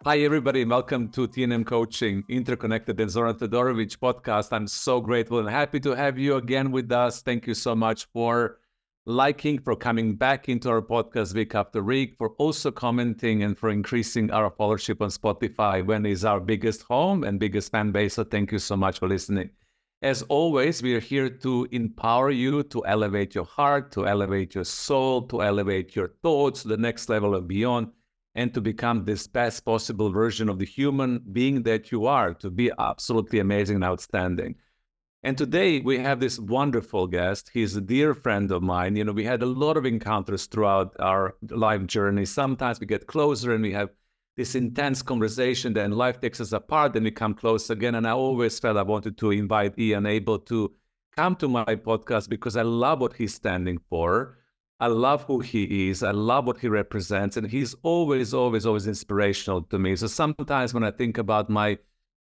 Hi, everybody. Welcome to TNMCoaching, Interconnected and Zoran Todorovic podcast. I'm so grateful and happy to have you again with us. Thank you so much for liking, for coming back into our podcast week after week, for also commenting and for increasing our followership on Spotify when it's our biggest home and biggest fan base. So thank you so much for listening. As always, we are here to empower you to elevate your heart, to elevate your soul, to elevate your thoughts to the next level and beyond, and to become this best possible version of the human being that you are, to be absolutely amazing and outstanding. And today we have this wonderful guest. He's a dear friend of mine. We had a lot of encounters throughout our life journey. Sometimes we get closer and we have this intense conversation, then life takes us apart, then we come close again. And I always felt I wanted to invite Ian Abell to come to my podcast because I love what he's standing for. I love who he is. I love what he represents. And he's always inspirational to me. So sometimes when I think about my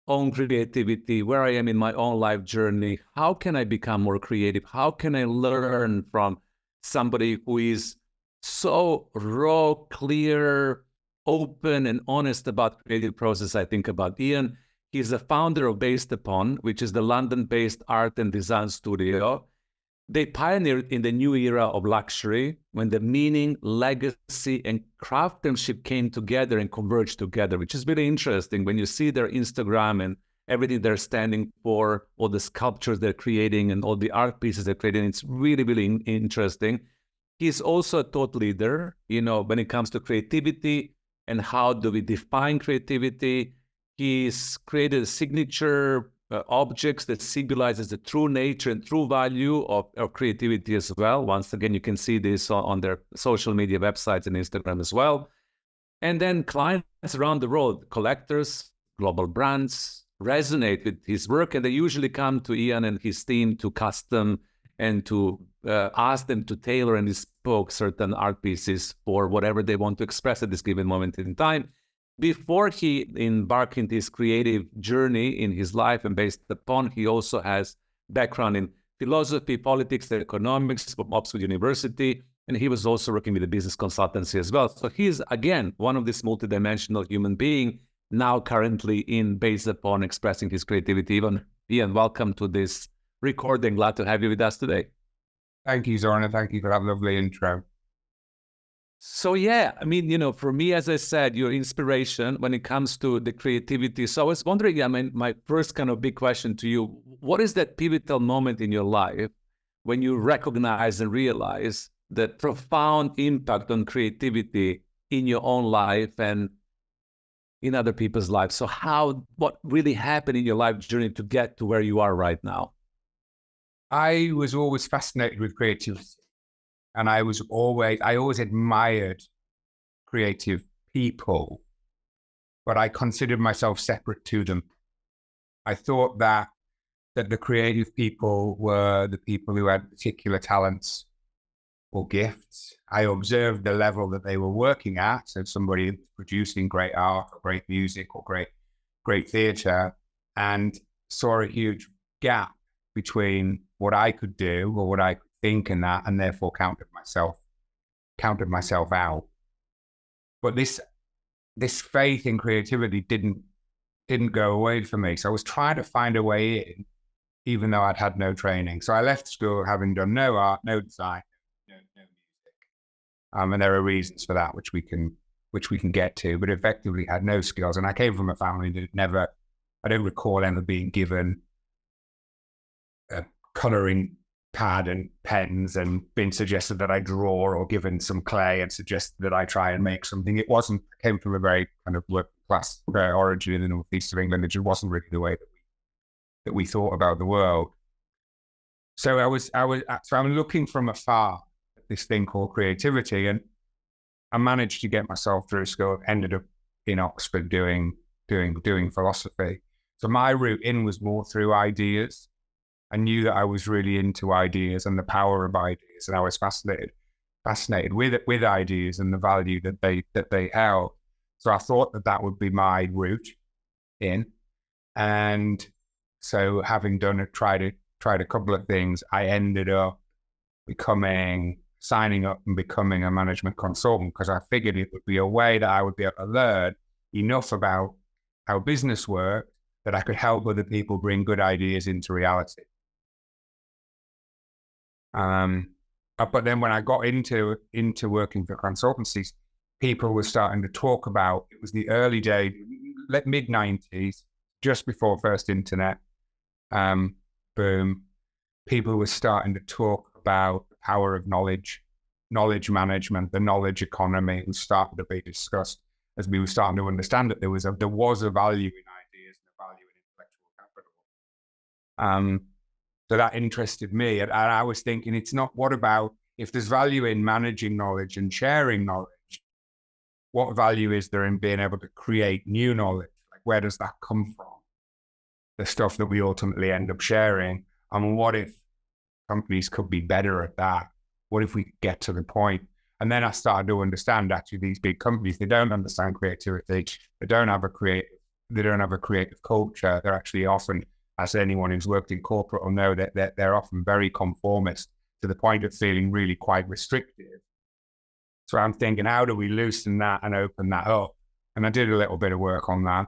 own creativity, where I am in my own life journey, how can I become more creative? How can I learn from somebody who is so raw, clear, open, and honest about creative process? I think about Ian. He's the founder of Based Upon, which is the London-based art and design studio. They pioneered in the new era of luxury when the meaning, legacy, and craftsmanship came together and converged together, which is really interesting when you see their Instagram and everything they're standing for, all the sculptures they're creating and all the art pieces they're creating. It's really interesting. He's also a thought leader, when it comes to creativity and how do we define creativity. He's created a signature objects that symbolizes the true nature and true value of creativity as well. Once again, you can see this on their social media websites and Instagram as well. And then clients around the world, collectors, global brands, resonate with his work, and they usually come to Ian and his team to custom and to ask them to tailor and bespoke certain art pieces for whatever they want to express at this given moment in time. Before he embarked into his creative journey in his life and Based Upon, he also has background in philosophy, politics, and economics from Oxford University, and he was also working with a business consultancy as well. So he's, again, one of this multidimensional human being, now currently in Based Upon, expressing his creativity. Ian, welcome to this recording. Glad to have you with us today. Thank you, Zoran. Thank you for that lovely intro. So yeah, for me, as I said, your inspiration when it comes to the creativity. So I was wondering, my first kind of big question to you, what is that pivotal moment in your life when you recognize and realize the profound impact on creativity in your own life and in other people's lives? So what really happened in your life journey to get to where you are right now? I was always fascinated with creativity. And I always admired creative people, but I considered myself separate to them. I thought that the creative people were the people who had particular talents or gifts. I observed the level that they were working at. So somebody producing great art or great music or great theatre, and saw a huge gap between what I could do or what I could think in that, and therefore counted myself out. But this faith in creativity didn't go away for me. So I was trying to find a way in, even though I'd had no training. So I left school having done no art, no design, no music. And there are reasons for that, which we can get to, but effectively had no skills. And I came from a family that I don't recall ever being given a colouring pad and pens and been suggested that I draw, or given some clay and suggested that I try and make something. I came from a very kind of working class origin in the northeast of England. It just wasn't really the way that we thought about the world. So I'm looking from afar at this thing called creativity, and I managed to get myself through school, ended up in Oxford doing philosophy. So my route in was more through ideas. I knew that I was really into ideas and the power of ideas, and I was fascinated with ideas and the value that they held. So I thought that would be my route in. And so, having tried a couple of things, I ended up signing up and becoming a management consultant, because I figured it would be a way that I would be able to learn enough about how business worked that I could help other people bring good ideas into reality. But then when I got into working for consultancies, people were starting to talk about, it was the early days, mid-90s, just before first internet boom. People were starting to talk about the power of knowledge management, the knowledge economy was starting to be discussed as we were starting to understand that there was a value in ideas and a value in intellectual capital. So that interested me. And I was thinking, it's not, what about, if there's value in managing knowledge and sharing knowledge, what value is there in being able to create new knowledge? Like, where does that come from? The stuff that we ultimately end up sharing. And what if companies could be better at that? What if we could get to the point? And then I started to understand, actually, these big companies, they don't understand creativity. They don't have a creative culture. They're actually often, as anyone who's worked in corporate will know, that they're often very conformist to the point of feeling really quite restrictive. So I'm thinking, how do we loosen that and open that up? And I did a little bit of work on that,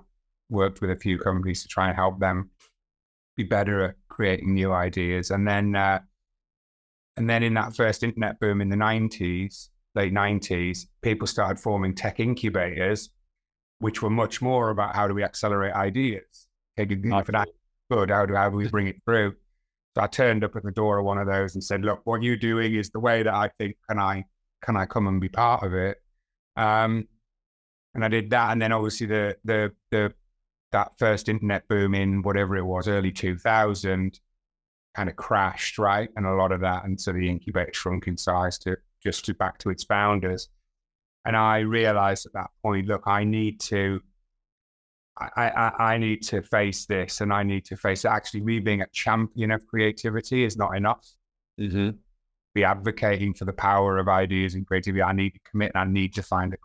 worked with a few companies to try and help them be better at creating new ideas. And then in that first internet boom in the late 90s, people started forming tech incubators, which were much more about how do we accelerate ideas? If that's good, how do we bring it through? So I turned up at the door of one of those and said, look, what you're doing is the way that I think, can I come and be part of it? And I did that. And then obviously that first internet boom in whatever it was, early 2000, kind of crashed, right? And a lot of that, and so the incubator shrunk in size to back to its founders. And I realized at that point, look, I need to face this, and I need to face it. Actually, me being a champion of creativity is not enough. Mm-hmm. Be advocating for the power of ideas and creativity. I need to commit, and I need to find a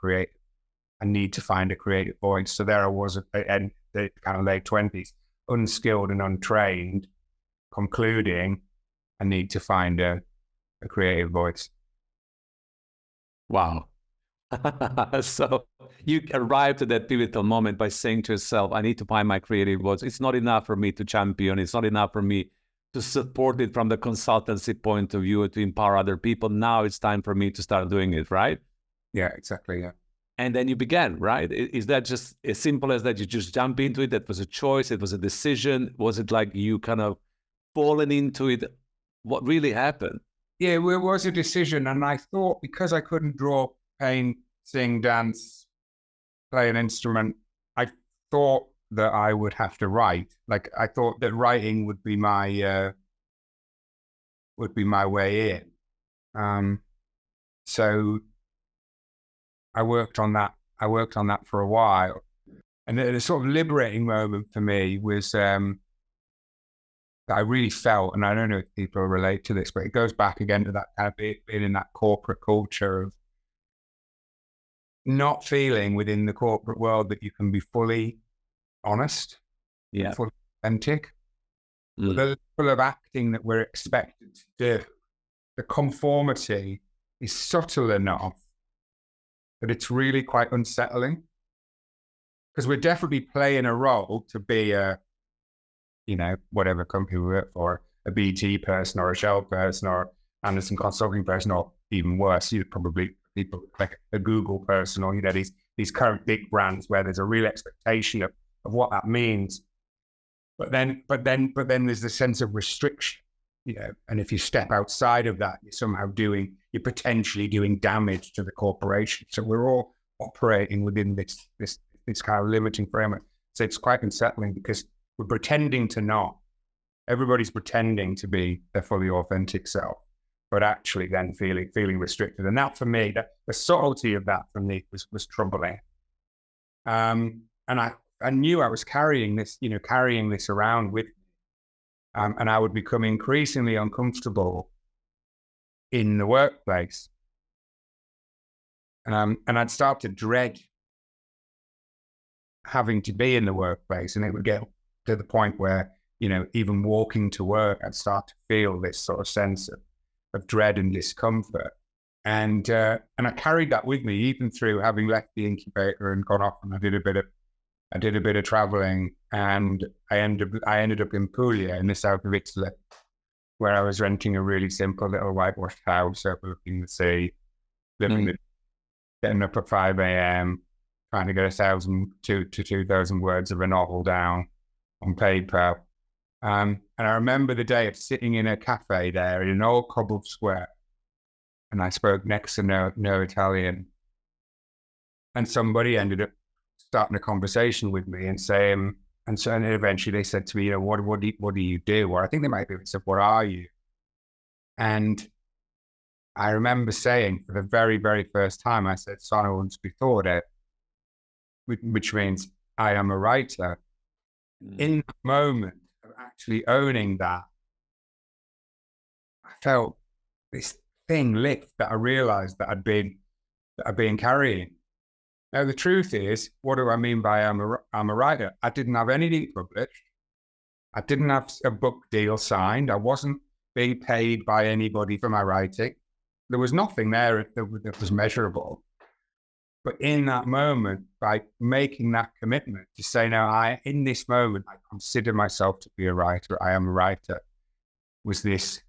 creative voice. So there I was in the kind of late 20s, unskilled and untrained, concluding I need to find a creative voice. Wow. So you arrived at that pivotal moment by saying to yourself, I need to find my creative voice. It's not enough for me to champion. It's not enough for me to support it from the consultancy point of view, to empower other people. Now it's time for me to start doing it, right? Yeah, exactly. Yeah. And then you began, right? Is that just as simple as that? You just jump into it? That was a choice? It was a decision? Was it like you kind of fallen into it? What really happened? Yeah, it was a decision. And I thought, because I couldn't draw, paint, sing, dance, play an instrument, I thought that I would have to write. Like, I thought that writing would be my way in. So I worked on that. For a while, and the sort of liberating moment for me was that I really felt, and I don't know if people relate to this, but it goes back again to that kind of being in that corporate culture of not feeling within the corporate world that you can be fully honest, fully authentic. The level of acting that we're expected to do, the conformity is subtle enough that it's really quite unsettling, because we're definitely playing a role to be a, whatever company we work for, a BT person or a Shell person or Anderson Consulting person, or even worse, probably people like a Google person, or these current big brands where there's a real expectation of what that means. But then there's the sense of restriction, and if you step outside of that, you're potentially doing damage to the corporation. So we're all operating within this kind of limiting framework. So it's quite unsettling, because we're pretending to not. Everybody's pretending to be their fully authentic self, but actually then feeling restricted. And that, for me, the subtlety of that for me was troubling. And I knew I was carrying this around with me. And I would become increasingly uncomfortable in the workplace. And I'd start to dread having to be in the workplace, and it would get to the point where, even walking to work, I'd start to feel this sort of sense of dread and discomfort. And I carried that with me even through having left the incubator and gone off, and I did a bit of traveling, and I ended up in Puglia in the south of Italy, where I was renting a really simple little whitewashed house overlooking the sea, getting up at 5 a.m., trying to get 1,000 to 2,000 words of a novel down on paper. And I remember the day of sitting in a cafe there in an old cobbled square, and I spoke next to no Italian. And somebody ended up starting a conversation with me and saying, and eventually they said to me, what do you do? Or I think they might have said, what are you? And I remember saying for the very, very first time, I said, sono un scrittore, which means I am a writer. In the moment of actually owning that, I felt this thing lift that I realized that I'd been carrying. Now, the truth is, what do I mean by I'm a writer? I didn't have anything published. I didn't have a book deal signed. I wasn't being paid by anybody for my writing. There was nothing there that was measurable. But in that moment, by making that commitment to say, no, in this moment, I consider myself to be a writer. I am a writer. Was this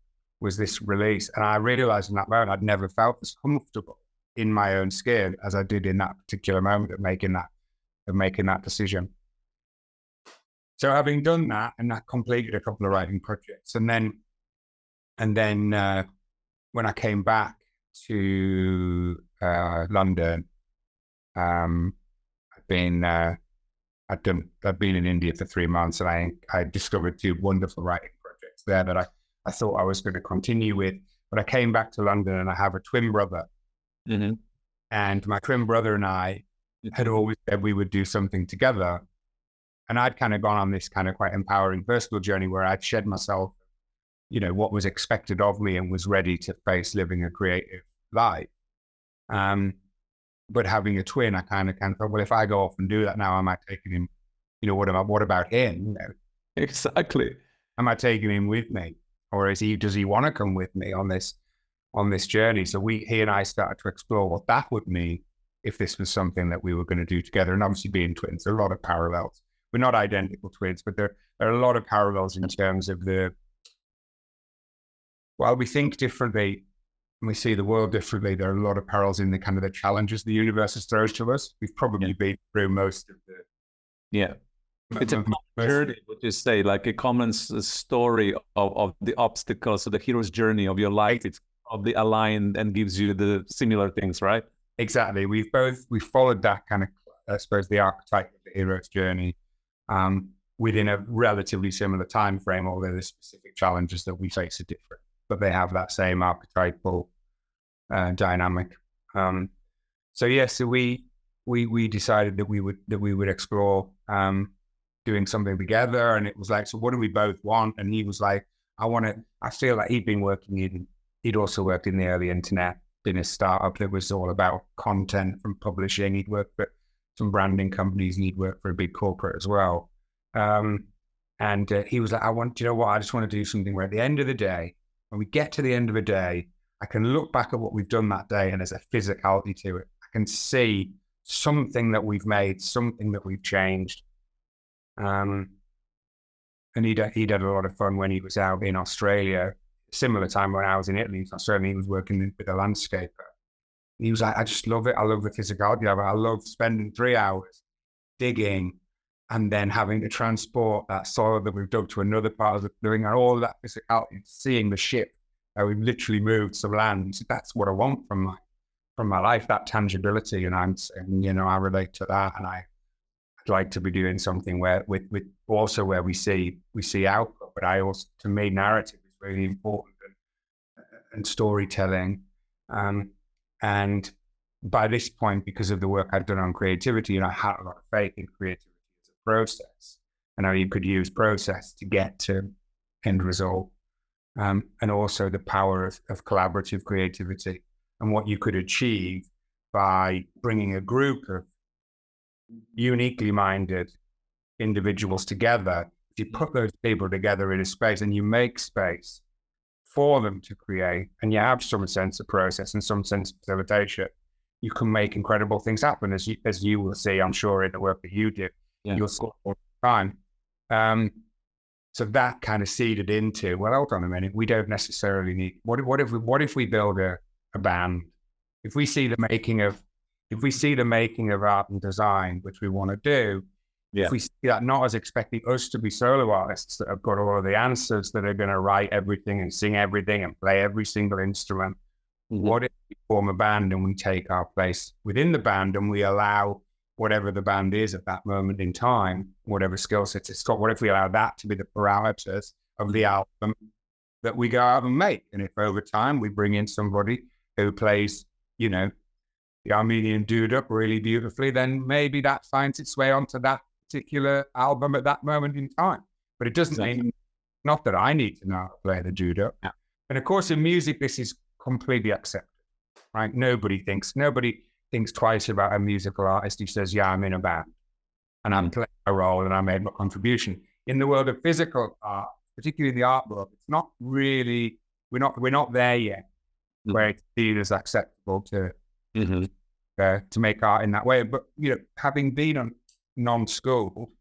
release? And I realized in that moment, I'd never felt as comfortable in my own skin as I did in that particular moment of making that decision. So having done that, and I completed a couple of writing projects, and then when I came back to London, I'd been in India for 3 months, and I discovered 2 wonderful writing projects there that I thought I was going to continue with. But I came back to London, and I have a twin brother. Mm-hmm. And my twin brother and I had always said we would do something together. And I'd kind of gone on this kind of quite empowering personal journey where I'd shed myself, what was expected of me, and was ready to face living a creative life. But having a twin, I kind of thought, well, if I go off and do that now, am I taking him, what about him? Exactly. Am I taking him with me? Or does he want to come with me on this journey? So he and I started to explore what that would mean if this was something that we were going to do together. And obviously being twins, there are a lot of parallels. We're not identical twins, but there are a lot of parallels in terms of while we think differently and we see the world differently, there are a lot of parallels in the kind of the challenges the universe has thrown to us. We've probably been through most of the... Yeah. It's a common journey, would you say, like a common story of the obstacles, so the hero's journey of your life. It's probably aligned and gives you the similar things, right? Exactly. We followed that kind of, I suppose, the archetype of the hero's journey within a relatively similar time frame, although the specific challenges that we face are different, but they have that same archetypal dynamic. So we decided that we would explore doing something together, and it was like, so what do we both want? And he was like, I feel like he'd also worked in the early internet, in a startup that was all about content from publishing. He'd worked for some branding companies, and he'd worked for a big corporate as well. And he was like, I just want to do something where at the end of the day, when we get to the end of a day, I can look back at what we've done that day, and there's a physicality to it. I can see something that we've made, something that we've changed. And he'd had a lot of fun when he was out in Australia. Similar time when I was in Italy, certainly he was working with a landscaper. He was like, I just love it. I love the physicality of it. I love spending 3 hours digging and then having to transport that soil that we've dug to another part of the doing all that physicality, seeing the ship that we've literally moved some land. So that's what I want from my life, that tangibility. And I relate to that, and I'd like to be doing something where with also where we see output, but to me, narrative is really important, and storytelling. And by this point, because of the work I've done on creativity, I had a lot of faith in creativity as a process, and how you could use process to get to end result, and also the power of collaborative creativity and what you could achieve by bringing a group of uniquely minded individuals together. If you put those people together in a space and you make space for them to create, and you have some sense of process and some sense of facilitation, you can make incredible things happen, as you will see, I'm sure, in the work that you do. Yeah. You'll see all the time. So that kind of seeded into, well, hold on a minute, we don't necessarily need, what if we build a band? If we see the making of art and design, which we want to do, if we see that not as expecting us to be solo artists that have got all of the answers, that are going to write everything and sing everything and play every single instrument, what if we form a band and we take our place within the band and we allow whatever the band is at that moment in time, whatever skill sets it's got, what if we allow that to be the parameters of the album that we go out and make? And if over time we bring in somebody who plays, the Armenian doo-dop really beautifully, then maybe that finds its way onto that particular album at that moment in time. But it doesn't mean, not that I need to know how to play the doo-dop. Yeah. And of course, in music, this is completely accepted, right? Nobody thinks twice about a musical artist who says, yeah, I'm in a band and I'm playing a role and I made my contribution. In the world of physical art, particularly in the art world, it's not really, we're not there yet, where it's seen as acceptable to make art in that way. But, having been on non-school,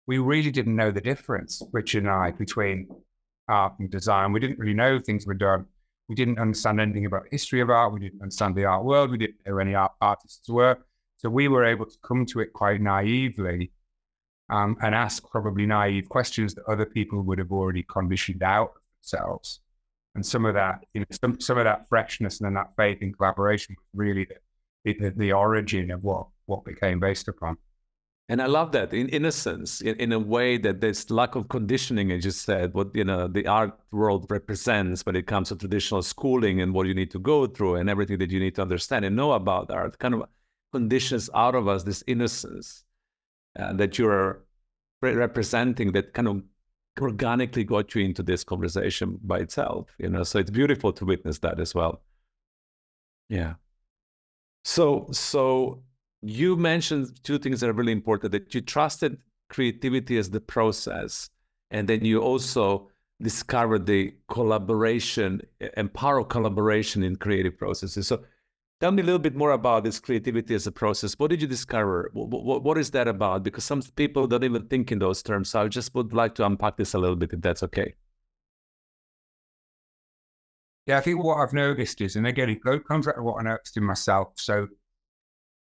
we really didn't know the difference, Rich and I, between art and design. We didn't really know things were done. We didn't understand anything about the history of art. We didn't understand the art world. We didn't know who any artists were. So we were able to come to it quite naively and ask probably naive questions that other people would have already conditioned out of themselves. And some of that, some of that freshness and then that faith in collaboration was really the origin of what became based upon. And I love that, in innocence, in a way that there's lack of conditioning, as you said, what the art world represents when it comes to traditional schooling and what you need to go through and everything that you need to understand and know about art, kind of conditions out of us this innocence that you're representing, that kind of organically got you into this conversation by itself. So it's beautiful to witness that as well. Yeah. So you mentioned two things that are really important, that you trusted creativity as the process, and then you also discovered the collaboration and power of collaboration in creative processes. So tell me a little bit more about this creativity as a process. What did you discover? What is that about? Because some people don't even think in those terms. So I just would like to unpack this a little bit, if that's okay. Yeah, I think what I've noticed is, and again, it comes out of what I noticed in myself. So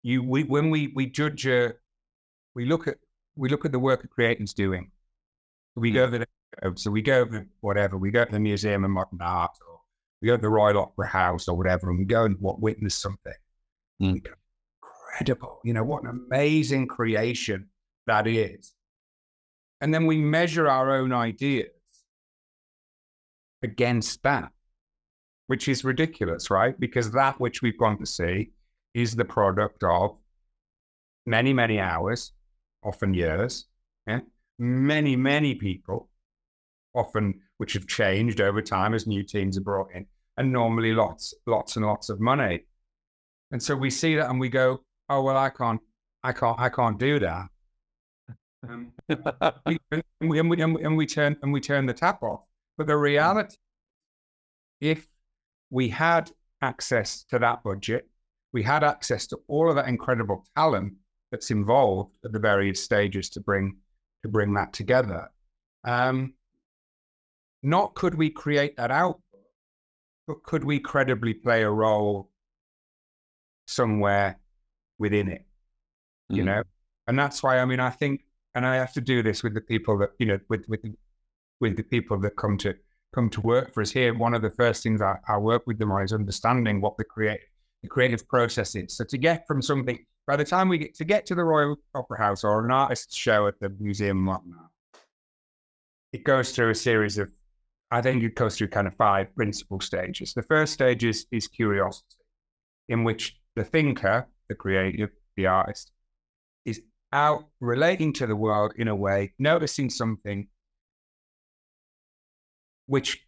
when we judge, we look at the work a creator's doing. We go to the Museum of Modern Art, or we go to the Royal Opera House or whatever, and we go and witness something. We go, incredible, what an amazing creation that is. And then we measure our own ideas against that, which is ridiculous, right? Because that which we've gone to see is the product of many, many hours, often years, many, many people, often which have changed over time as new teams are brought in, and normally lots and lots of money. And so we see that and we go, oh, well, I can't do that. And we turn the tap off. But the reality, if we had access to that budget, we had access to all of that incredible talent that's involved at the various stages to bring that together. Not could we create that output, but could we credibly play a role somewhere within it? And that's why, I think, and I have to do this with the people that, with the people that come to work for us here. One of the first things I work with them on is understanding what the creative process is. So to get from something, by the time we get to the Royal Opera House or an artist's show at the Museum of Modern Art, it goes through a series of, I think it goes through kind of 5 principal stages. The first stage is curiosity, in which the thinker, the creative, the artist, is out relating to the world in a way, noticing something which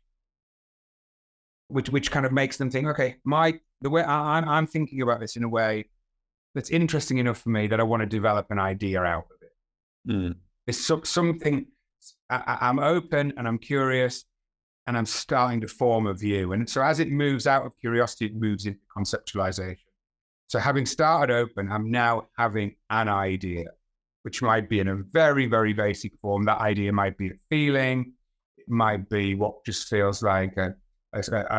kind of makes them think, okay, the way I'm thinking about this in a way that's interesting enough for me that I want to develop an idea out of it. It's something, I'm open and I'm curious, and I'm starting to form a view. And so as it moves out of curiosity, it moves into conceptualization. So having started open, I'm now having an idea, which might be in a very, very basic form. That idea might be a feeling. It might be what just feels like an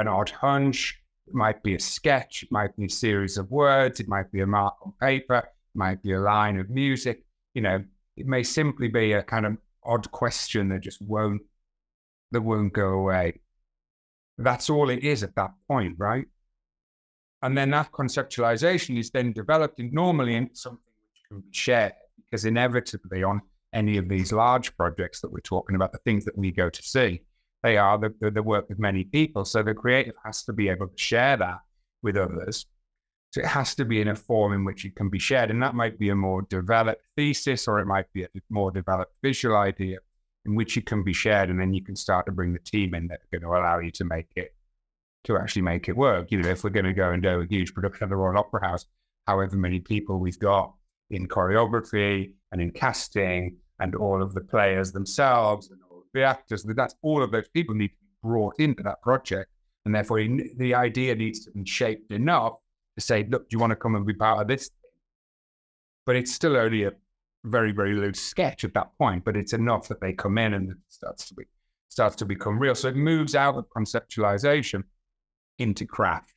odd hunch. It might be a sketch. It might be a series of words. It might be a mark on paper. It might be a line of music. You know, it may simply be a kind of odd question that just won't go away. That's all it is at that point, right? And then that conceptualization is then developed normally into something which can be shared, because inevitably on any of these large projects that we're talking about, the things that we go to see, they are the work of many people. So the creative has to be able to share that with others. So it has to be in a form in which it can be shared. And that might be a more developed thesis, or it might be a more developed visual idea in which it can be shared. And then you can start to bring the team in that are going to allow you to actually make it work. You know, if we're going to go and do a huge production of the Royal Opera House, however many people we've got in choreography and in casting and all of the players themselves and all of the actors, that's all of those people need to be brought into that project. And therefore the idea needs to be shaped enough to say, look, do you want to come and be part of this thing? But it's still only a very, very loose sketch at that point, but it's enough that they come in and it starts to become real. So it moves out of conceptualization into craft,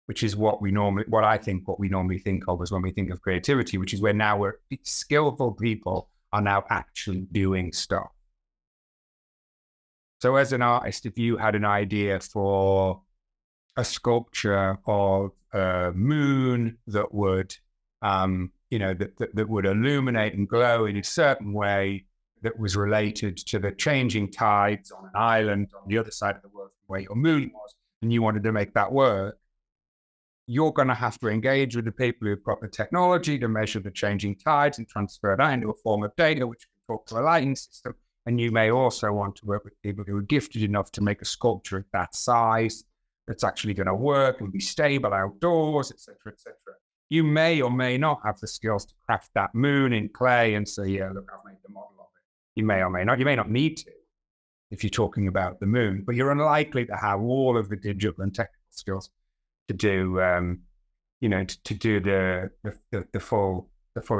which is what we normally think of as when we think of creativity, which is where now we're skillful people are now actually doing stuff. So as an artist, if you had an idea for a sculpture of a moon that would, that would illuminate and glow in a certain way that was related to the changing tides on an island on the other side of the world from where your moon was, and you wanted to make that work, you're going to have to engage with the people who've got the technology to measure the changing tides and transfer that into a form of data, which can talk to a lighting system. And you may also want to work with people who are gifted enough to make a sculpture of that size that's actually going to work and be stable outdoors, et cetera, et cetera. You may or may not have the skills to craft that moon in clay and say, yeah, look, I've made the model of it. You may or may not. You may not need to if you're talking about the moon, but you're unlikely to have all of the digital and technical skills to do, to do the full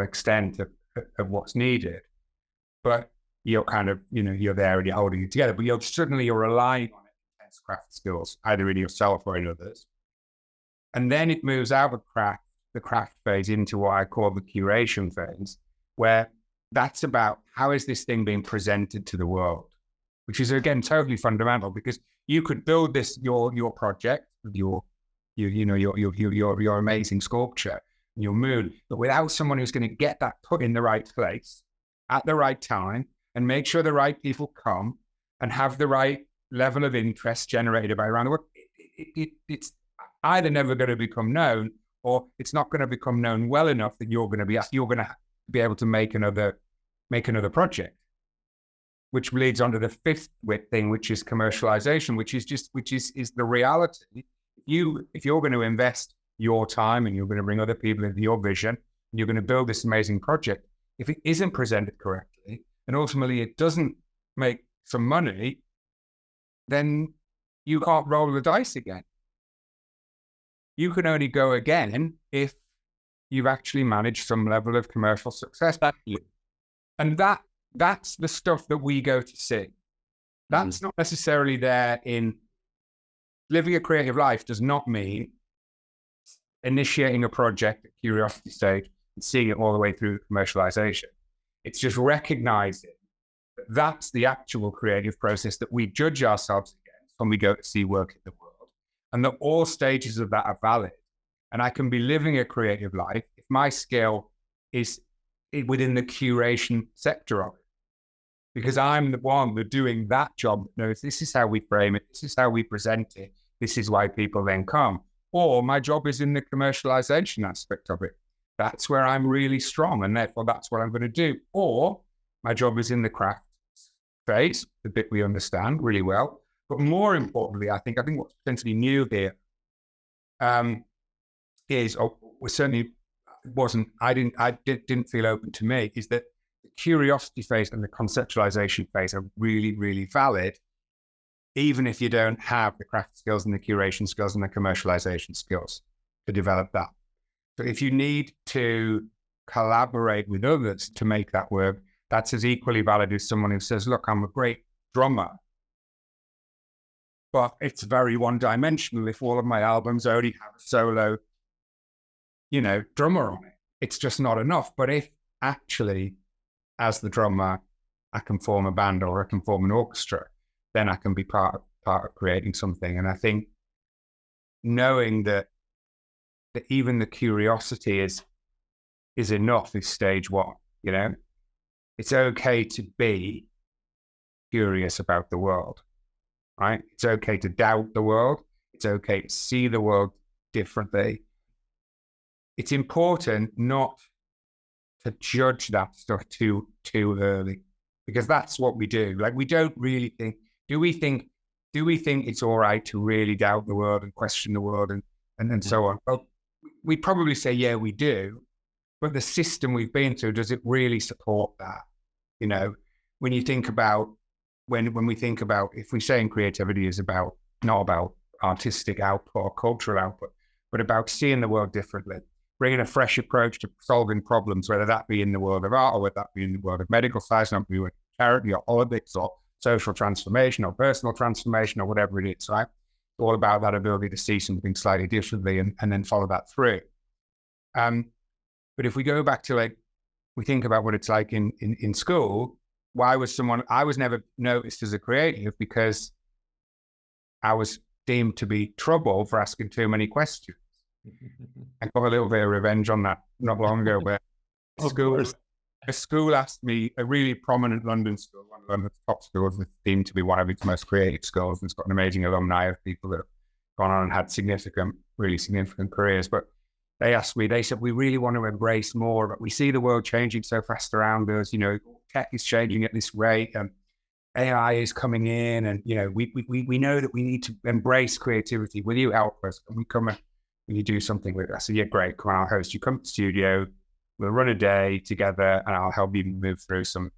extent of what's needed. But you're kind of, you're there and you're holding it together, but you're relying on intense craft skills, either in yourself or in others. And then it moves out of the craft phase into what I call the curation phase, where that's about how is this thing being presented to the world, which is again totally fundamental, because you could build this your project, your amazing sculpture, your moon, but without someone who's going to get that put in the right place at the right time and make sure the right people come and have the right level of interest generated by around the world, it's either never going to become known, or it's not going to become known well enough that you're going to be able to make another project. Which leads on to the fifth thing, which is commercialization, which is the reality. If you're going to invest your time and you're going to bring other people into your vision, and you're going to build this amazing project, if it isn't presented correctly, and ultimately it doesn't make some money, then you can't roll the dice again. You can only go again if you've actually managed some level of commercial success. And that's the stuff that we go to see. That's not necessarily there in living a creative life. Does not mean initiating a project at curiosity stage and seeing it all the way through commercialization. It's just recognizing that that's the actual creative process that we judge ourselves against when we go to see work in the world, and that all stages of that are valid. And I can be living a creative life if my skill is within the curation sector of it, because I'm the one that's doing that job that knows this is how we frame it, this is how we present it, this is why people then come. Or my job is in the commercialization aspect of it. That's where I'm really strong, and therefore that's what I'm going to do. Or my job is in the craft phase, the bit we understand really well. But more importantly, I think what's potentially new here didn't feel open to me, is that the curiosity phase and the conceptualization phase are really, really valid. even if you don't have the craft skills and the curation skills and the commercialization skills to develop that. So if you need to collaborate with others to make that work, that's as equally valid as someone who says, look, I'm a great drummer, but it's very one-dimensional if all of my albums only have a solo, drummer on it. It's just not enough. But if actually, as the drummer, I can form a band or I can form an orchestra, then I can be part of creating something. And I think knowing that even the curiosity is enough is stage one. It's okay to be curious about the world, right? It's okay to doubt the world. It's okay to see the world differently. It's important not to judge that stuff too early, because that's what we do. Like, we don't really think, do we think it's all right to really doubt the world and question the world and so on? Well, we probably say, yeah, we do. But the system we've been through, does it really support that? When you think about, when we think about, if we say in creativity is about, not about artistic output or cultural output, but about seeing the world differently, bringing a fresh approach to solving problems, whether that be in the world of art or whether that be in the world of medical science, not be with charity or politics or social transformation or personal transformation or whatever it is, right? It's all about that ability to see something slightly differently and then follow that through. But if we go back to, we think about what it's like in school, I was never noticed as a creative because I was deemed to be trouble for asking too many questions. I got a little bit of revenge on that not long ago, where a school asked me, a really prominent London school, one of London's top schools, that's deemed to be one of its most creative schools, and it's got an amazing alumni of people that have gone on and had really significant careers. But they asked me, they said, we really want to embrace more, but we see the world changing so fast around us. Tech is changing at this rate, and AI is coming in, and we know that we need to embrace creativity. Will you help us? Can we come and will you do something with it? I said, yeah, great. Come on, I'll host you. Come to the studio. We'll run a day together, and I'll help you move through some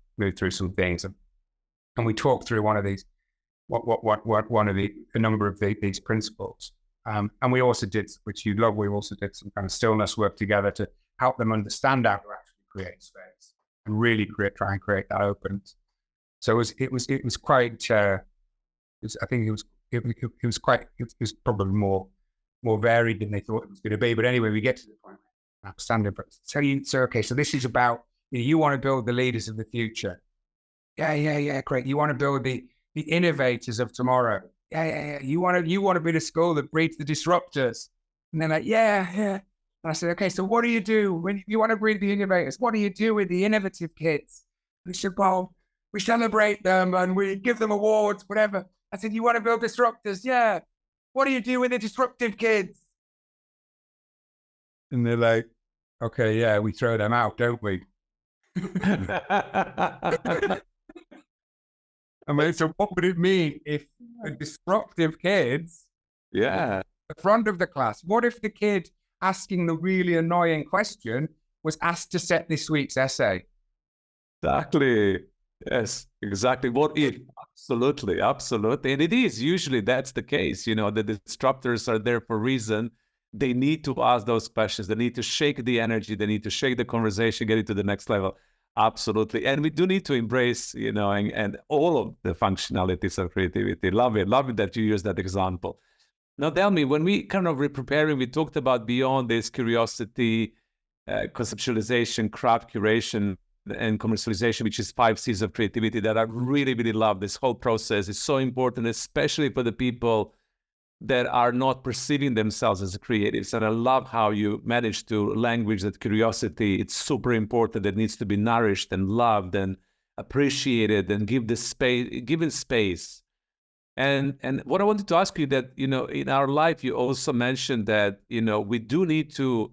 things. And we talked through one of these, a number of these principles. And we also did, which you love, we also did some kind of stillness work together to help them understand how to actually create space and really try and create that openness. So it was quite. I think it was probably more varied than they thought it was going to be. But anyway, we get to the point. Standard, but okay. So this is about you want to build the leaders of the future. Yeah, great. You want to build the innovators of tomorrow. Yeah. You want to be the school that breeds the disruptors. And they're like, yeah. And I said, okay, so what do you do when you want to breed the innovators? What do you do with the innovative kids? And they said, well, we celebrate them and we give them awards, whatever. I said, you want to build disruptors? Yeah. What do you do with the disruptive kids? And they're like, okay, yeah, we throw them out, don't we? I mean, so what would it mean if the disruptive kids, the front of the class, what if the kid asking the really annoying question was asked to set this week's essay? Exactly. Yes, exactly. What if? Absolutely. And it is, usually that's the case. The disruptors are there for a reason. They need to ask those questions. They need to shake the energy. They need to shake the conversation, get it to the next level. Absolutely. And we do need to embrace, and all of the functionalities of creativity. Love it that you use that example. Now, tell me, when we kind of preparing, we talked about beyond this curiosity, conceptualization, craft, curation, and commercialization, which is 5 C's of creativity that I really, really love. This whole process is so important, especially for the people that are not perceiving themselves as creatives. And I love how you manage to language that curiosity. It's super important. It needs to be nourished and loved and appreciated and given space. And what I wanted to ask you that, in our life, you also mentioned that, we do need to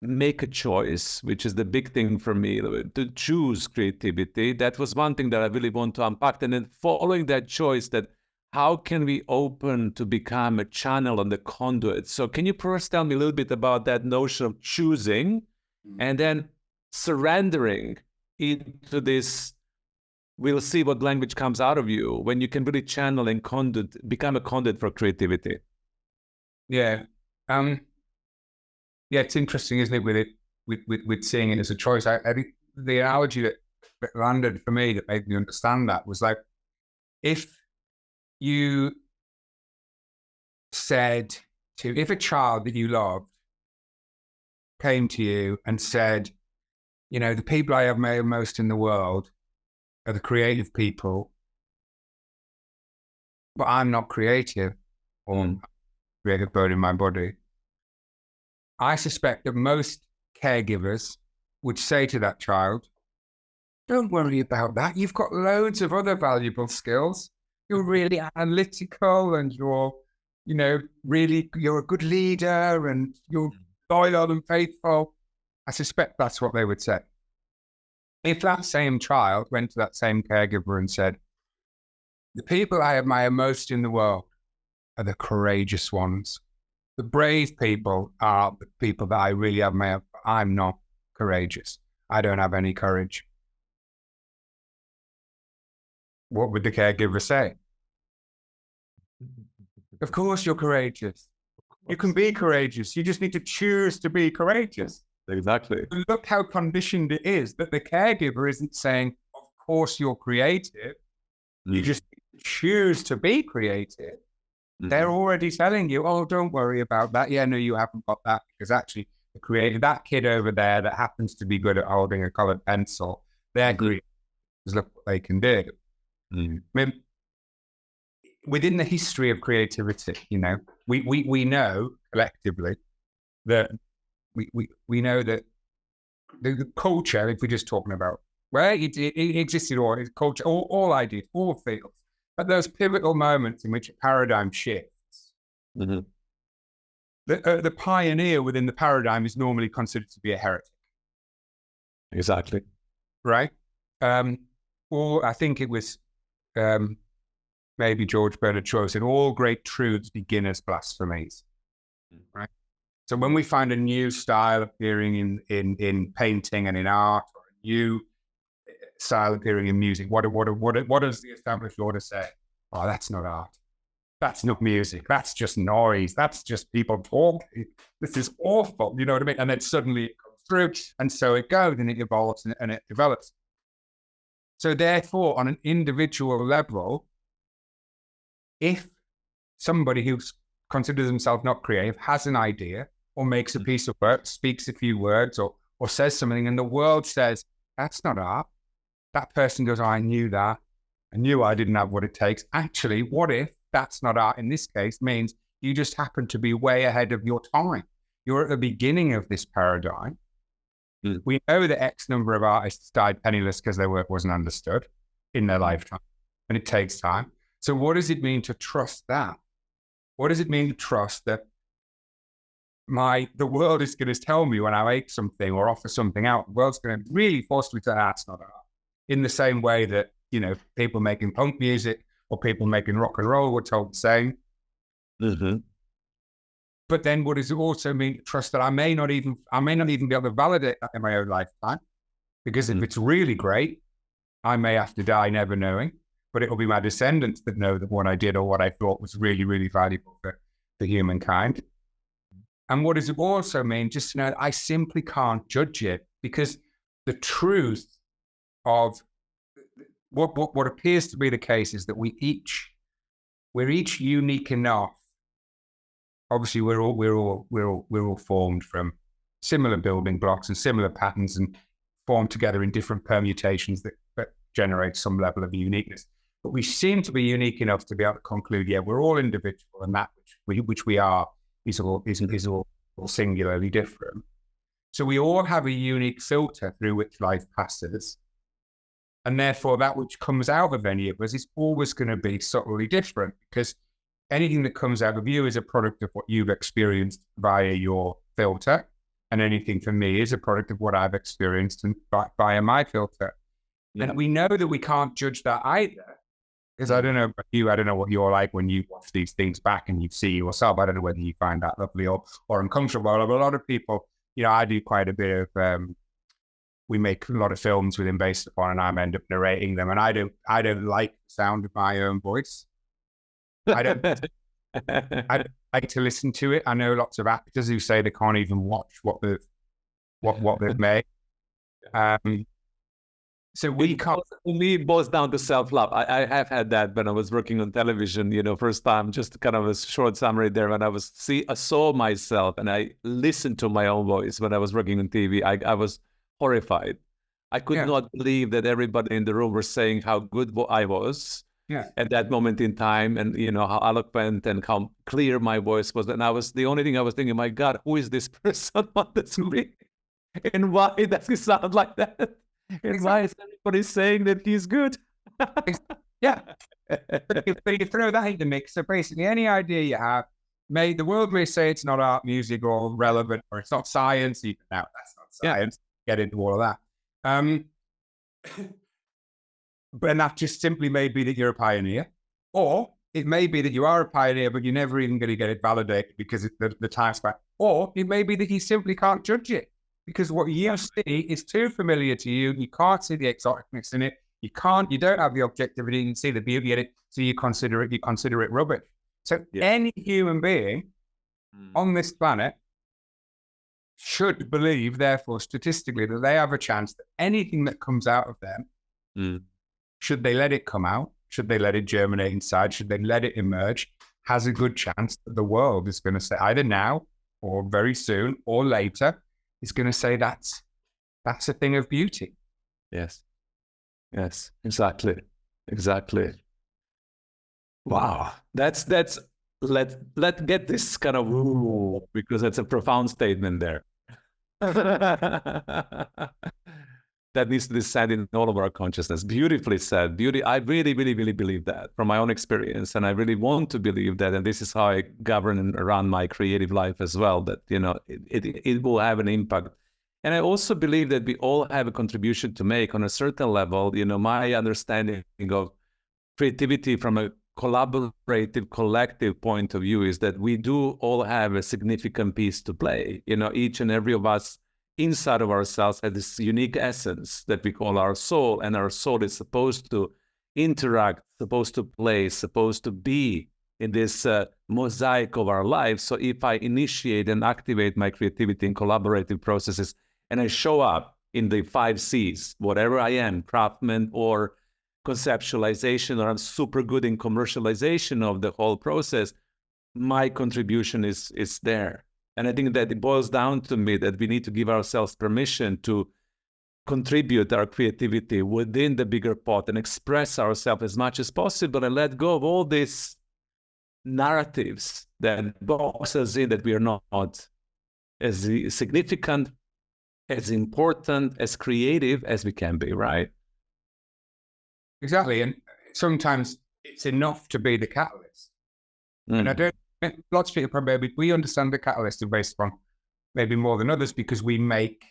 make a choice, which is the big thing for me, to choose creativity. That was one thing that I really want to unpack. And then following that choice, that how can we open to become a channel and the conduit? So can you first tell me a little bit about that notion of choosing and then surrendering into this we'll see what language comes out of you when you can really channel and become a conduit for creativity. Yeah. Yeah, it's interesting, isn't it, with seeing it as a choice. I think the analogy that landed for me that made me understand that was like, if you said if a child that you loved came to you and said, the people I admire most in the world are the creative people, but I'm not creative, or creative bird in my body. I suspect that most caregivers would say to that child, don't worry about that. You've got loads of other valuable skills. You're really analytical, and you're a good leader, and you're loyal and faithful. I suspect that's what they would say. If that same child went to that same caregiver and said, the people I admire most in the world are the courageous ones. The brave people are the people that I really admire. I'm not courageous. I don't have any courage. What would the caregiver say? Of course you're courageous. You can be courageous. You just need to choose to be courageous. Exactly. Look how conditioned it is that the caregiver isn't saying, of course you're creative. You just choose to be creative. They're already telling you, oh, don't worry about that. Yeah, no, you haven't got that, because actually the creative, that kid over there that happens to be good at holding a colored pencil, they're creative. Look what they can do. I mean, within the history of creativity, we know collectively that we know that the culture, if we're just talking about where it existed, or culture, all ideas, all fields, at those pivotal moments in which a paradigm shifts, the pioneer within the paradigm is normally considered to be a heretic. Exactly. Right? Or I think it was maybe George Bernard Shaw said, all great truths begin as blasphemies. Right? So when we find a new style appearing in painting and in art, or a new style appearing in music, what does the established order say? Oh, that's not art. That's not music. That's just noise. That's just people talking. This is awful. You know what I mean? And then suddenly it comes through, and so it goes, and it evolves, and it develops. So therefore, on an individual level, if somebody who considers himself not creative has an idea, or makes a piece of work, speaks a few words, or says something, and the world says, that's not art, that person goes, oh, I knew that. I knew I didn't have what it takes. Actually, what if that's not art in this case means you just happen to be way ahead of your time. You're at the beginning of this paradigm. We know that X number of artists died penniless because their work wasn't understood in their lifetime, and it takes time. So what does it mean to trust that? What does it mean to trust that the world is going to tell me when I make something or offer something out, the world's going to really force me to that's not art. In the same way that, people making punk music or people making rock and roll were told the same. But then what does it also mean to trust that I may not even be able to validate that in my own lifetime? Because if it's really great, I may have to die never knowing, but it'll be my descendants that know that what I did or what I thought was really, really valuable for humankind. And what does it also mean? Just to know that I simply can't judge it, because the truth of what appears to be the case is that we're each unique enough. Obviously, we're all formed from similar building blocks and similar patterns, and formed together in different permutations that generate some level of uniqueness. But we seem to be unique enough to be able to conclude, yeah, we're all individual, and that which we are is all singularly different. So we all have a unique filter through which life passes. And therefore, that which comes out of any of us is always going to be subtly different, because anything that comes out of you is a product of what you've experienced via your filter. And anything for me is a product of what I've experienced via my filter. Yeah. And we know that we can't judge that either. Because I don't know about you, I don't know what you're like when you watch these things back and you see yourself. I don't know whether you find that lovely or uncomfortable. But a lot of people, I do quite a bit of we make a lot of films with him based upon, and I end up narrating them. And I don't like the sound of my own voice. I don't like to listen to it. I know lots of actors who say they can't even watch what they've made. So we can't. For me, it boils down to self-love. I have had that when I was working on television, first time, just kind of a short summary there. When I saw myself and I listened to my own voice when I was working on TV, I was horrified. I could not believe that everybody in the room was saying how good I was at that moment in time, and how eloquent and how clear my voice was. And the only thing I was thinking, my God, who is this person on the screen? And why does he sound like that? And why is everybody saying that he's good? Yeah. But you throw that in the mix. So basically, any idea you have, the world may say it's not art, music, or relevant, or it's not science. Even now, that's not science. Get into all of that. But that just simply may be that you're a pioneer, or it may be that you are a pioneer, but you're never even going to get it validated because the time span. Or it may be that you simply can't judge it, because what you see is too familiar to you. You can't see the exoticness in it. You don't have the objectivity. You can see the beauty in it. So you consider it rubbish. So any human being on this planet should believe, therefore, statistically, that they have a chance that anything that comes out of them, should they let it come out, should they let it germinate inside, should they let it emerge, has a good chance that the world is going to say, either now or very soon or later, is going to say that's a thing of beauty. Yes, exactly. Wow, let's get this kind of because that's a profound statement there. That needs to descend in all of our consciousness. Beautifully said. I really, really, really believe that from my own experience, and I really want to believe that. And this is how I govern and run my creative life as well. That it will have an impact. And I also believe that we all have a contribution to make on a certain level. My understanding of creativity from a collaborative, collective point of view is that we do all have a significant piece to play. Each and every of us inside of ourselves has this unique essence that we call our soul, and our soul is supposed to interact, supposed to play, supposed to be in this mosaic of our lives. So if I initiate and activate my creativity in collaborative processes, and I show up in the 5 C's, whatever I am, craftsman or conceptualization, or I'm super good in commercialization of the whole process, my contribution is there. And I think that it boils down to me that we need to give ourselves permission to contribute our creativity within the bigger pot and express ourselves as much as possible, and let go of all these narratives that box us in, that we are not as significant, as important, as creative as we can be, right? Exactly. And sometimes it's enough to be the catalyst. And lots of people probably, we understand the catalyst based on maybe more than others, because we make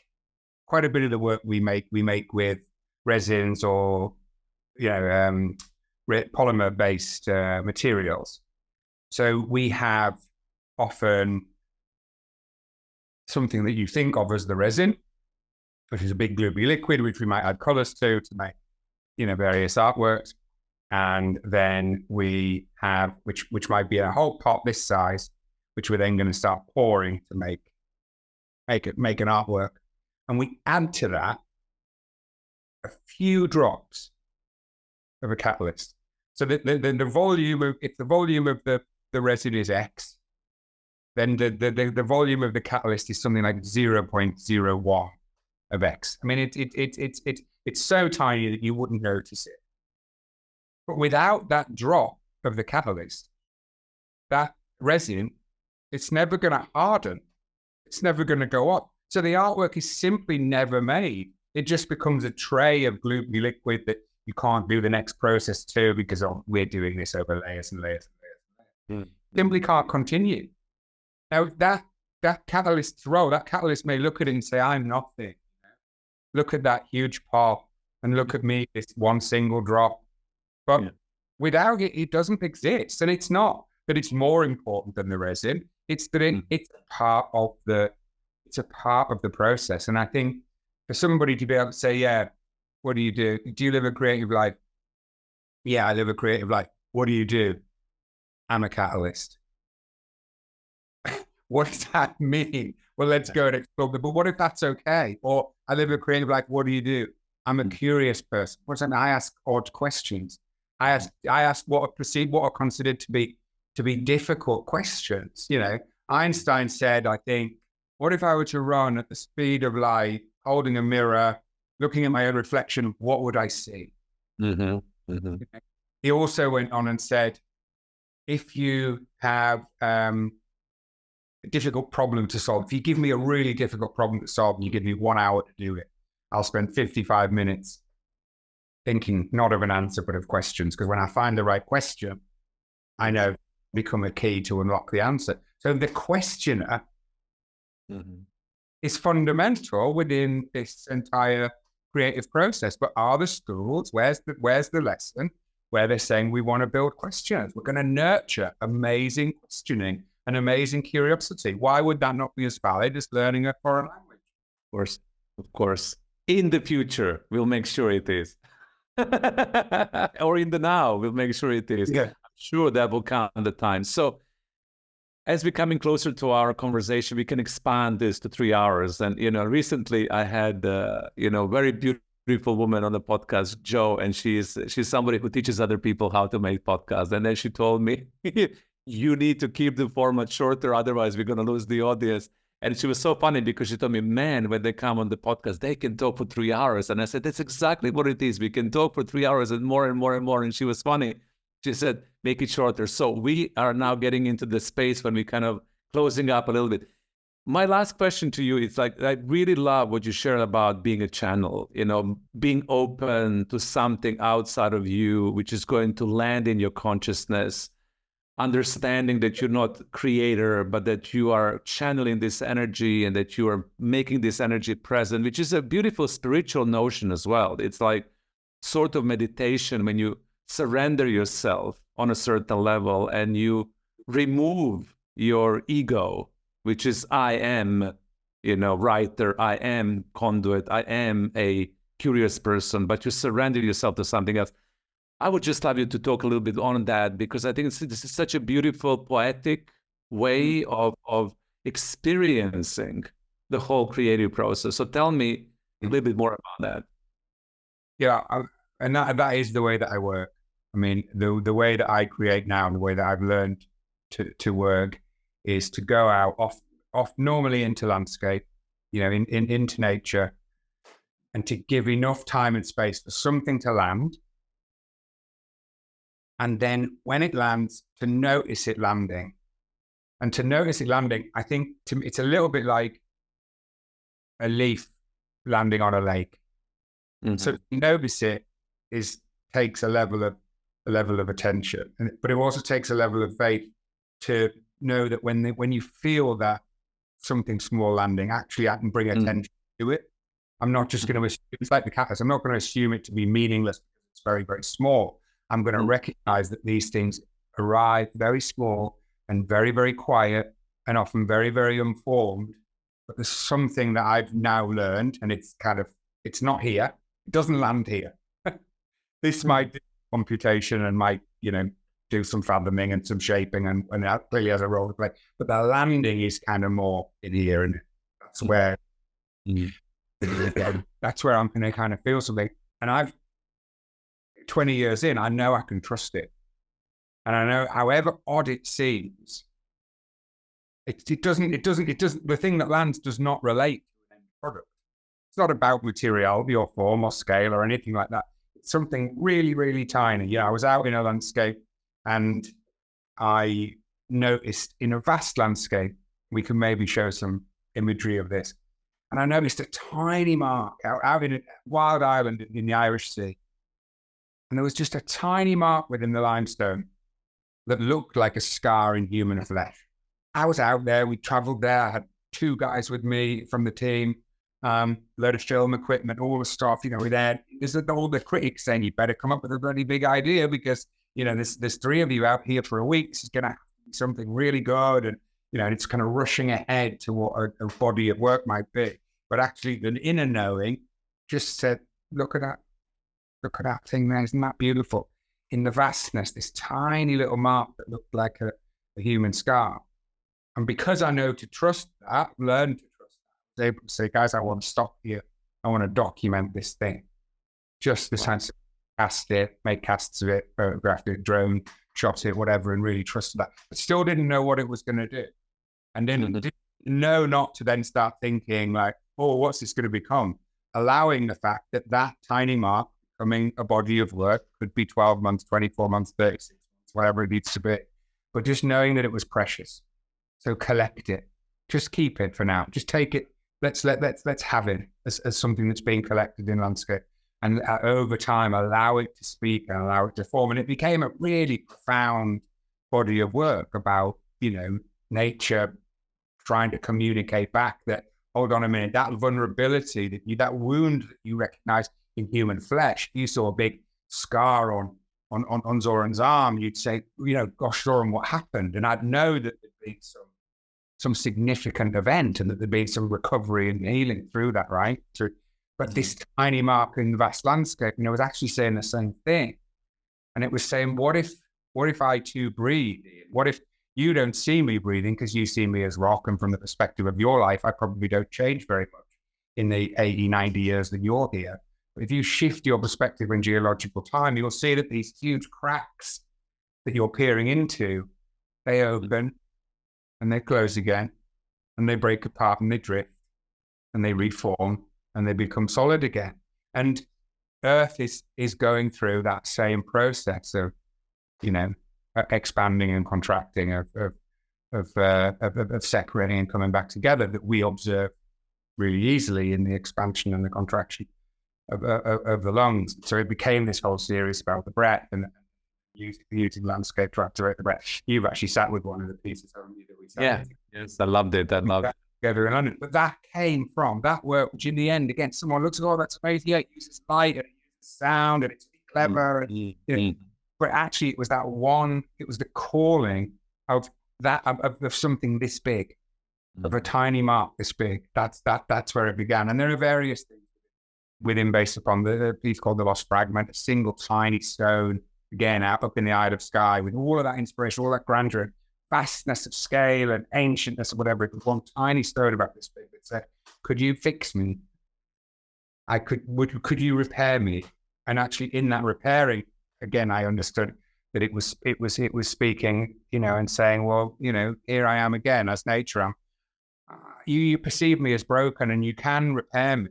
quite a bit of the work we make with resins or polymer-based materials. So we have often something that you think of as the resin, which is a big gloopy liquid, which we might add colors to make, various artworks. And then we have, which might be a whole pot this size, which we're then going to start pouring to make an artwork. And we add to that a few drops of a catalyst. So the volume of, if the volume of the resin is X, then the volume of the catalyst is something like 0.01 of X. I mean, it's so tiny that you wouldn't notice it. But without that drop of the catalyst, that resin, it's never going to harden. It's never going to go up. So the artwork is simply never made. It just becomes a tray of gloopy liquid that you can't do the next process to, because we're doing this over layers and layers and layers. Simply can't continue. Now, that catalyst's role, that catalyst may look at it and say, I'm nothing. Look at that huge pot, and look at me, this one single drop. But without it, it doesn't exist. And it's not that it's more important than the resin. It's that it's a part of the process. And I think for somebody to be able to say, yeah, what do you do? Do you live a creative life? Yeah, I live a creative life. What do you do? I'm a catalyst. What does that mean? Well, let's go and explore. But what if that's okay? Or I live a creative life. What do you do? I'm a curious person. What's that? I ask odd questions. I ask what are considered to be difficult questions. You know, Einstein said, I think, what if I were to run at the speed of light, holding a mirror, looking at my own reflection? What would I see? Mm-hmm. Mm-hmm. He also went on and said, if you have a difficult problem to solve, if you give me a really difficult problem to solve and you give me 1 hour to do it, I'll spend 55 minutes thinking not of an answer, but of questions. Because when I find the right question, I know become a key to unlock the answer. So the questioner is fundamental within this entire creative process. But are the schools, where's the lesson where they're saying we want to build questioners? We're going to nurture amazing questioning and amazing curiosity. Why would that not be as valid as learning a foreign language? Of course. In the future, we'll make sure it is. Or in the now, we'll make sure it is. Yeah. I'm sure that will come the time. So as we're coming closer to our conversation, we can expand this to 3 hours. And, recently I had, very beautiful woman on the podcast, Jo, and she's somebody who teaches other people how to make podcasts. And then she told me, you need to keep the format shorter, otherwise we're going to lose the audience. And she was so funny because she told me, man, when they come on the podcast, they can talk for 3 hours. And I said, that's exactly what it is. We can talk for 3 hours and more and more and more. And she was funny. She said, make it shorter. So we are now getting into the space when we kind of closing up a little bit. My last question to you is I really love what you shared about being a channel, being open to something outside of you, which is going to land in your consciousness. Understanding that you're not creator, but that you are channeling this energy and that you are making this energy present, which is a beautiful spiritual notion as well. It's like sort of meditation when you surrender yourself on a certain level and you remove your ego, which is I am, writer, I am conduit, I am a curious person, but you surrender yourself to something else. I would just love you to talk a little bit on that, because I think this is such a beautiful, poetic way of experiencing the whole creative process. So tell me a little bit more about that. Yeah, and that is the way that I work. I mean, the way that I create now, and the way that I've learned to work is to go out off normally into landscape, into nature, and to give enough time and space for something to land. And then when it lands, to notice it landing. And to notice it landing, I think it's a little bit like a leaf landing on a lake. Mm-hmm. So to notice it takes a level of attention, but it also takes a level of faith to know that when you feel that something small landing, actually I can bring attention to it. I'm not just going to assume, it's like the cactus. I'm not going to assume it to be meaningless because it's very, very small. I'm going to recognize that these things arrive very small and very, very quiet and often very, very unformed. But there's something that I've now learned, and it's not here. It doesn't land here. This might do computation and might, do some fathoming and some shaping, and that clearly has a role to play. But the landing is kind of more in here, and that's where that's where I'm going to kind of feel something. And 20 years in, I know I can trust it. And I know, however odd it seems, it doesn't, the thing that lands does not relate to an end product. It's not about materiality or form or scale or anything like that. It's something really, really tiny. Yeah, I was out in a landscape and I noticed in a vast landscape, we can maybe show some imagery of this. And I noticed a tiny mark out in a wild island in the Irish Sea. And there was just a tiny mark within the limestone that looked like a scar in human flesh. I was out there, we traveled there, I had 2 guys with me from the team, load of film equipment, all the stuff, we're there. There's all the critics saying, you better come up with a bloody big idea because, there's 3 of you out here for a week. This is going to be something really good. And, and it's kind of rushing ahead to what a body of work might be. but actually an inner knowing just said, look at that thing there, isn't that beautiful? In the vastness, this tiny little mark that looked like a human scar. And because I know to trust that, learn to trust that, I was able to say, guys, I want to stop here. I want to document this thing. Just the sense of cast it, make casts of it, photographed it, drone, shot it, whatever, and really trusted that. But still didn't know what it was going to do. And then didn't know not to then start thinking like, oh, what's this going to become? Allowing the fact that that tiny mark becoming a body of work could be 12 months, 24 months, 36 months, whatever it needs to be. But just knowing that it was precious. So collect it. Just keep it for now. Just take it. Let's have it as something that's being collected in landscape. And over time, allow it to speak and allow it to form. And it became a really profound body of work about, nature trying to communicate back that, hold on a minute, that vulnerability, that wound that you recognize in human flesh, you saw a big scar on Zoran's arm, you'd say, gosh, Zoran, what happened? And I'd know that there'd been some significant event and that there'd been some recovery and healing through that, right? But this tiny mark in the vast landscape, was actually saying the same thing. And it was saying, what if I too breathe? What if you don't see me breathing because you see me as rock, and from the perspective of your life, I probably don't change very much in the 80, 90 years that you're here. But if you shift your perspective in geological time, you'll see that these huge cracks that you're peering into, they open and they close again, and they break apart and they drift and they reform and they become solid again. And Earth is going through that same process of, expanding and contracting, of separating and coming back together, that we observe really easily in the expansion and the contraction of the lungs. So it became this whole series about the breath and using landscape to activate the breath. You've actually sat with one of the pieces, haven't you, that we sat with? Yes, I loved it. I loved it. Together in London. But that came from that work, which in the end, again, someone looks at, oh, that's amazing. Yeah, it uses light and it uses sound and it's clever. But actually, it was the calling of that, of something this big, of a tiny mark this big. That's where it began. And there are various things within based upon the piece called The Lost Fragment, a single tiny stone, again, out up in the eye of sky, with all of that inspiration, all that grandeur, vastness of scale and ancientness or whatever. It was one tiny stone about this big that said, could you fix me? Could you repair me? And actually in that repairing, again, I understood that it was speaking, and saying, well, here I am again as nature. You perceive me as broken and you can repair me,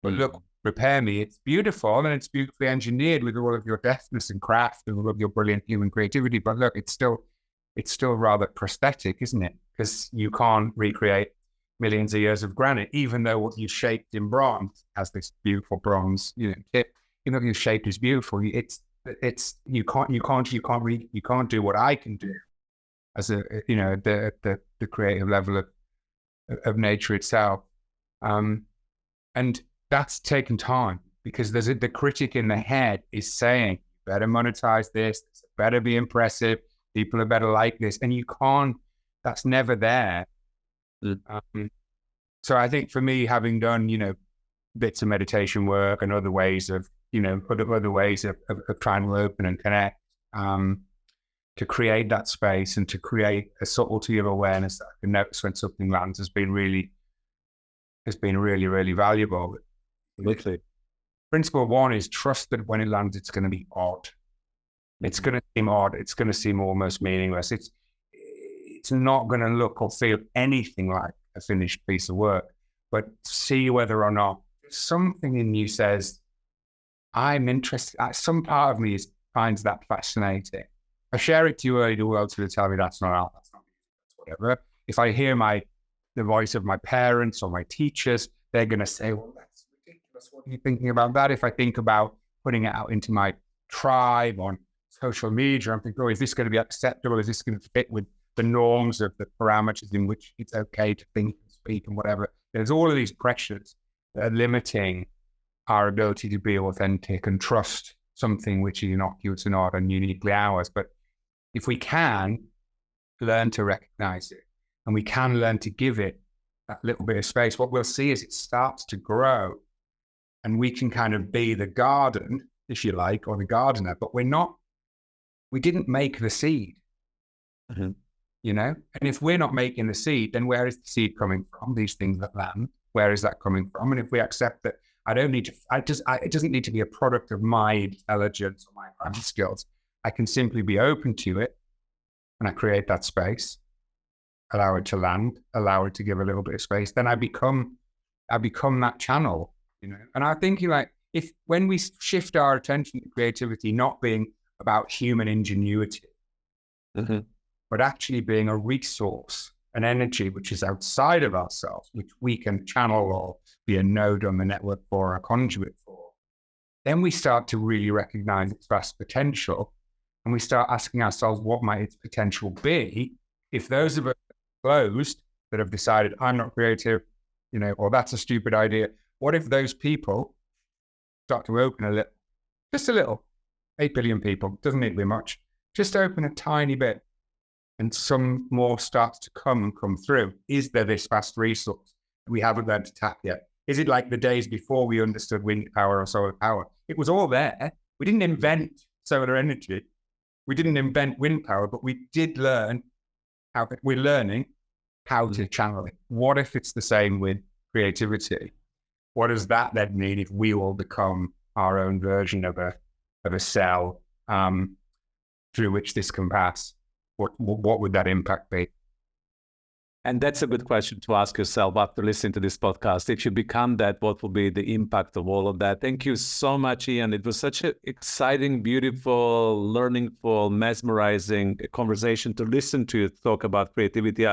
but look, repair me. It's beautiful and it's beautifully engineered with all of your deftness and craft and all of your brilliant human creativity. But look, it's still rather prosthetic, isn't it? Because you can't recreate millions of years of granite, even though what you shaped in bronze has this beautiful bronze, tip. Even though your shape is beautiful, you can't do what I can do as the creative level of nature itself, and that's taken time, because the critic in the head is saying, better monetize this, better be impressive, people are better like this, and you can't. That's never there. So I think for me, having done bits of meditation work and other ways of other ways of trying to open and connect, to create that space and to create a subtlety of awareness that I can notice when something lands has been really, really valuable. Absolutely. Principle one is trust that when it lands, it's going to be odd. It's going to seem odd. It's going to seem almost meaningless. It's not going to look or feel anything like a finished piece of work, but see whether or not something in you says, I'm interested. Some part of me finds that fascinating. I share it to you early, the world's going to tell me that's not art, that's not whatever. If I hear the voice of my parents or my teachers, they're going to say, well, that's ridiculous. What are you thinking about that? If I think about putting it out into my tribe on social media, I'm thinking, oh, is this going to be acceptable? Is this going to fit with the norms of the parameters in which it's okay to think and speak and whatever? There's all of these pressures that are limiting our ability to be authentic and trust something which is innocuous and odd and uniquely ours. But if we can learn to recognize it, and we can learn to give it that little bit of space, what we'll see is it starts to grow, and we can kind of be the garden, if you like, or the gardener, but we didn't make the seed, you know? And if we're not making the seed, then where is the seed coming from? These things that land, where is that coming from? And if we accept that it doesn't need to be a product of my intelligence or my practice skills, I can simply be open to it, and I create that space, allow it to land, allow it to give a little bit of space, then I become that channel, you know? And I think when we shift our attention to creativity, not being about human ingenuity, but actually being a resource, an energy which is outside of ourselves, which we can channel or be a node on the network for, a conduit for, then we start to really recognize its vast potential. And we start asking ourselves, what might its potential be if those of us closed that have decided, I'm not creative, you know, or that's a stupid idea. What if those people start to open a little, just a little, 8 billion people, doesn't need to be much, just open a tiny bit, and some more starts to come through? Is there this vast resource we haven't learned to tap yet? Is it like the days before we understood wind power or solar power? It was all there. We didn't invent solar energy. We didn't invent wind power, but we did learn we're learning how to channel it. What if it's the same with creativity? What does that then mean if we all become our own version of a cell through which this can pass? What would that impact be? And that's a good question to ask yourself after listening to this podcast. If you become that, what will be the impact of all of that? Thank you so much, Ian. It was such an exciting, beautiful, learningful, mesmerizing conversation to listen to you talk about creativity.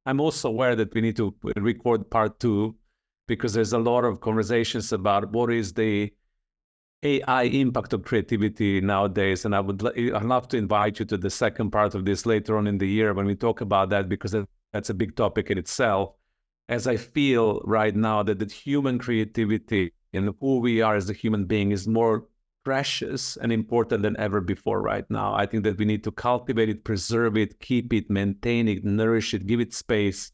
I'm also aware that we need to record part 2, because there's a lot of conversations about what is the AI impact of creativity nowadays. And I'd love to invite you to the second part of this later on in the year when we talk about that, because that's a big topic in itself. As I feel right now that the human creativity and who we are as a human being is more precious and important than ever before right now. I think that we need to cultivate it, preserve it, keep it, maintain it, nourish it, give it space,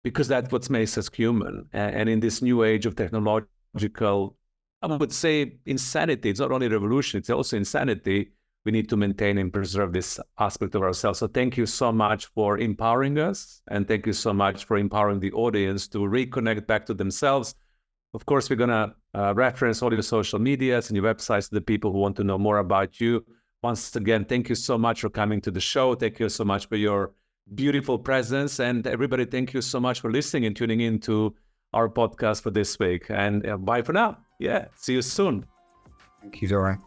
because that's what makes us human. And in this new age of technological, I would say, insanity, it's not only revolution, it's also insanity. We need to maintain and preserve this aspect of ourselves. So thank you so much for empowering us. And thank you so much for empowering the audience to reconnect back to themselves. Of course, we're going to reference all your social medias and your websites to the people who want to know more about you. Once again, thank you so much for coming to the show. Thank you so much for your beautiful presence. And everybody, thank you so much for listening and tuning in to our podcast for this week. And bye for now. Yeah, see you soon. Thank you, Dora.